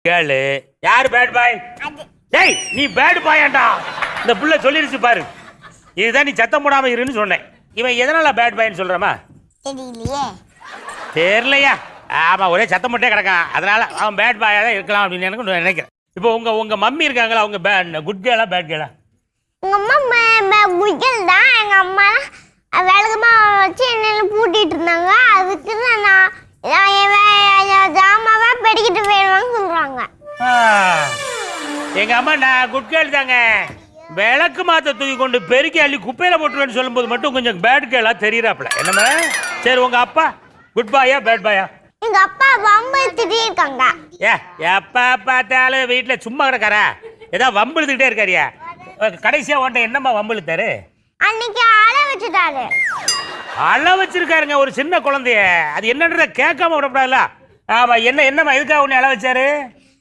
கேளு. யாரு bad boy? டேய் நீ பேட் பாயாண்டா. இந்த புள்ள சொல்லிருச்சு பாரு. இதுதான் நீ சத்தம் போடாம இருன்னு சொன்னேன். இவன் எதனால பேட் பாய்ன்னு சொல்றமா? தெரியலையே. தெரியலையா? ஆமா, ஒரே சத்தம் மட்டும் கிடக்கான். அதனால அவன் பேட் பாயா தான் இருக்கலாம் அப்படின்னு எனக்கு நினைக்கிறேன். இப்போ உங்க மம்மி இருக்காங்களா, அவங்க குட் கேளா பேட் கேளா? உங்க அம்மா குட் கேர்ள் தான். எங்க அம்மா வேலைக்குமா வச்சு என்ன பூட்டிட்டு இருந்தாங்க. அதுக்கு நான் ஜாமாவா பெருக்கிட்டு வேணும்னு சொல்றாங்க. எங்க அம்மா நான் குட் கேர்ள் தாங்க, விளக்கு மாத்த தூக்கி கொண்டு பெருக்கி அள்ளி குப்பையில போட்டுருவேன்னு சொல்லும்போது மட்டும் கொஞ்சம் பேட் கேர்ளா தெரியறாப்ல. என்னமா? சரி, உங்க அப்பா குட் பாயா பேட் பாயா? எங்க அப்பா வம்பு திட்டிருக்காங்க. எப்ப பார்த்தாலும் வீட்டுல சும்மா கிடக்காரா? ஏதாவது வம்பு இழுத்துக்கிட்டே இருக்காரியா? கடைசியா உன்ட்ட என்னம்மா வம்பு இழுத்தாரு? அன்னைக்கு அழ வச்சுட்டாரு. அழ வச்சிருக்காருங்க ஒரு சின்ன குழந்தைய. அது என்னன்றத கேட்காம விடக்கூடாதுல்ல. ஆமா, என்னம்மா எதுக்காக உன்னை அழ வச்சாரு?